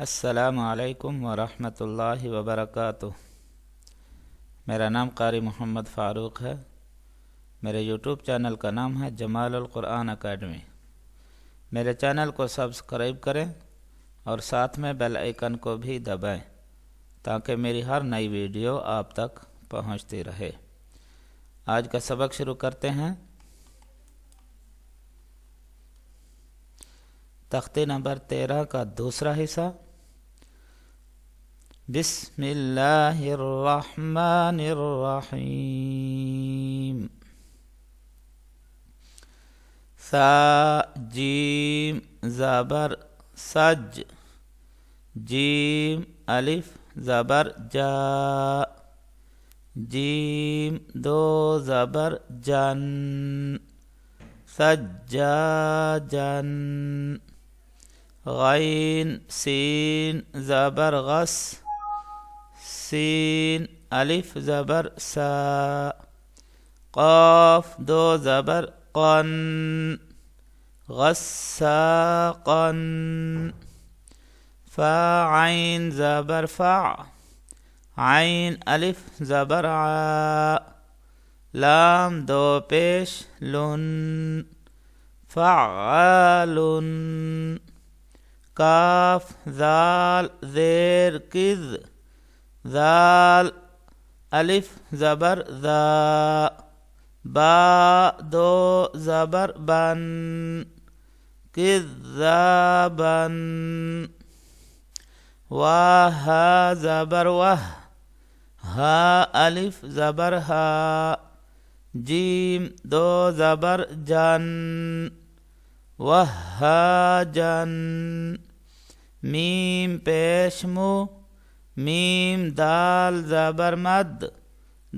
السلام علیکم ورحمۃ اللہ وبرکاتہ۔ میرا نام قاری محمد فاروق ہے۔ میرے یوٹیوب چینل کا نام ہے جمال القرآن اکیڈمی۔ میرے چینل کو سبسکرائب کریں اور ساتھ میں بیل آئیکن کو بھی دبائیں تاکہ میری ہر نئی ویڈیو آپ تک پہنچتی رہے۔ آج کا سبق شروع کرتے ہیں۔ تختے نمبر 13 کا دوسرا حصہ۔ بسم اللہ الرحمن الرحیم۔ سا جیم زبر سج، جیم الف زبر جا، جیم دو زبر جن، سجاجن۔ غین سین زبر غس، سین الف زبر سا، قاف دو زبر قن، غساقن۔ فا عین زبر فع، عین الف زبر عا، لام دو پیش لن، فعالن۔ کاف ذال زیر کذ، ذال الف زبر ذا، با دو زبر بن، کذابن۔ واہ زبر وہ، ہا الف زبر ہا، جیم دو زبر جن، وہاجن۔ میم پیش مو، میم دال زبر مد،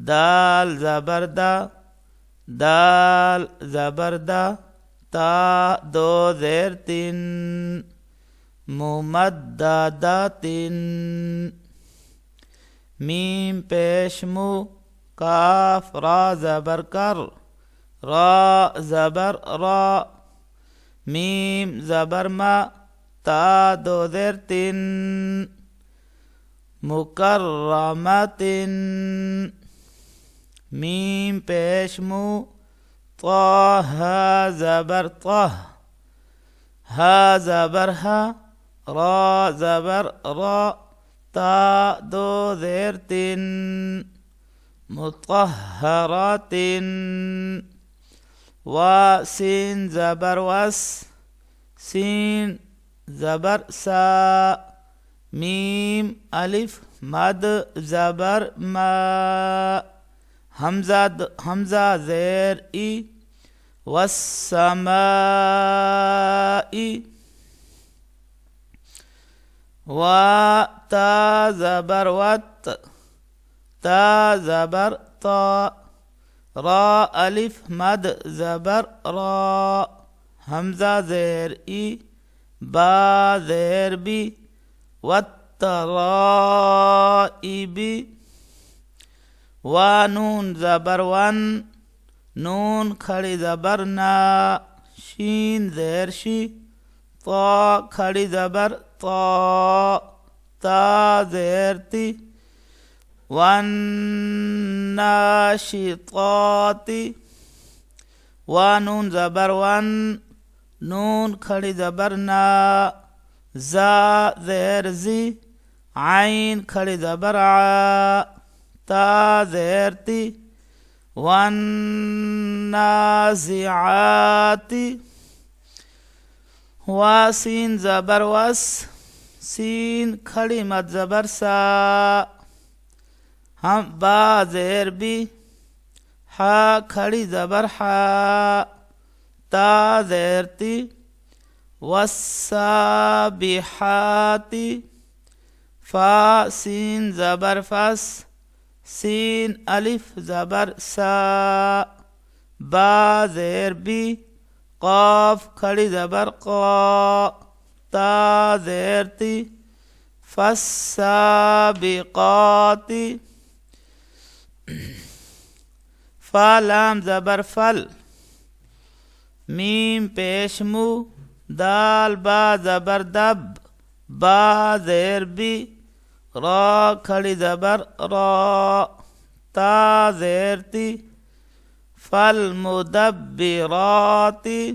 دال زبر دا، دال زبر دا، تا دو زیر تین، ممددات۔ میم پیش مو، کاف را زبر کر، را زبر را، میم زبر ما، تا دو زیر تین، مکرمات۔ میم پیش مو، طه زبر طه، ہا زبر ہا، را زبر را، تا دو زیر تین، مطہرات۔ وا سین زبر وس، سین زبر سا، میم الف مد زبر ما، حمزہ زیر ای، والسماء۔ وا تا زبر وت، تا زبر تا، را الف مد زبر را، حمزہ زیر ای، با زیر بی، والترائب۔ وا نون زبر ون، نون کھڑی زبر نا، شین زیر شی، طا کھڑی زبر طا، تا زیر تی، والناشطات۔ وا نون زبر ون، نون کھڑی زبر نا، زا زیر زی، عین کھڑی زبر عا، تا زیر تی، والنازعات۔ وا سین زبر وس، سین کھڑی مد زبر سا، ہم با زیر بی، ہا کھڑی زبر ہا، تا زیر تی، والسابحات۔ فا سین زبر فس، سین الف زبر سا، با زیر بی، قاف کھڑی زبر قا، تا زیر تی، فالسابقات۔ فا لام زبر فل، میم پیش مو، دال با زبر دب، با زیر بی، را کھڑی زبر را، تا زیر تی، فالمدبراتی،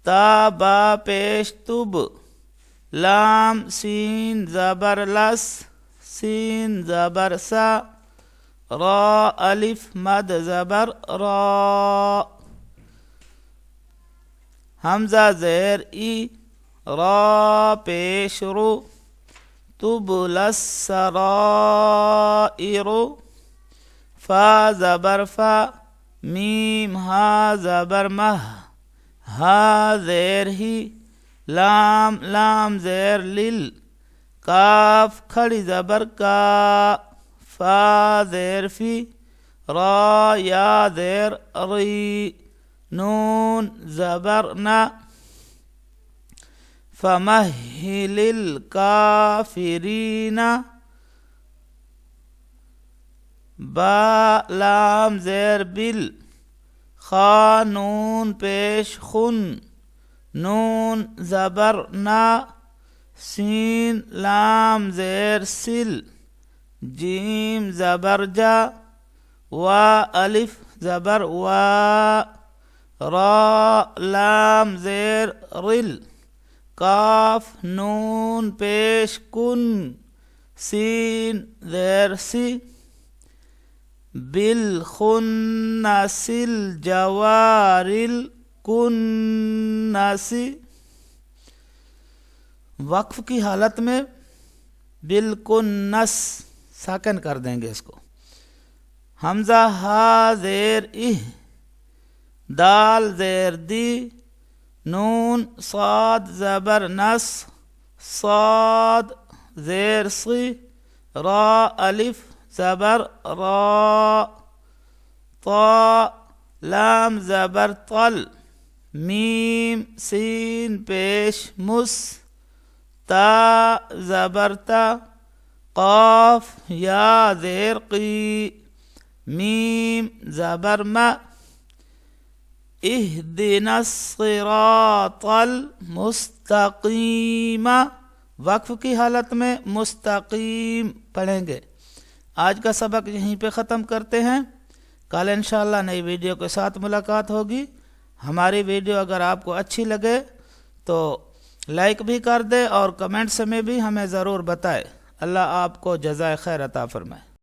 تا با پیش تب، لام سین زبر لس، سین زبر سا، را الف مد زبر را، حمزہ زیر ای، را پیش رو، تبل السرائر، فا زبر فا، میم ہا زبر مہ، ہا زیر ہی، لام لام زیر لل، کاف کھڑی زبر کا، فا زیر فی، را یا زیر ری، نون زبر نا، فمہل الکافرین، با لام زیر بل، خا نون پیش خن، نون زبر نا، سین لام زیر سل، جیم زبر جا، وا الف زبر وا، را لام زیر رل، کاف نون پیش کن، سین زیر سی، بالخنس الجوار الکنس، وقف کی حالت میں بالکنس ساکن کر دیں گے اس کو. حمزہ ہا زیر اہ، دال زیر دی، نون صاد زبر نس، صاد زیر سی، را الف زبر را، طا لام زبر طل، میم سین پیش مس، تا زبر تا، قاف یا زیر قی، میم زبر ما، اہدنا الصراط المستقیم، وقف کی حالت میں مستقیم پڑھیں گے. آج کا سبق یہیں پہ ختم کرتے ہیں. کل انشاءاللہ نئی ویڈیو کے ساتھ ملاقات ہوگی. ہماری ویڈیو اگر آپ کو اچھی لگے تو لائک بھی کر دے اور کمنٹس میں بھی ہمیں ضرور بتائے. اللہ آپ کو جزائے خیر عطا فرمائے.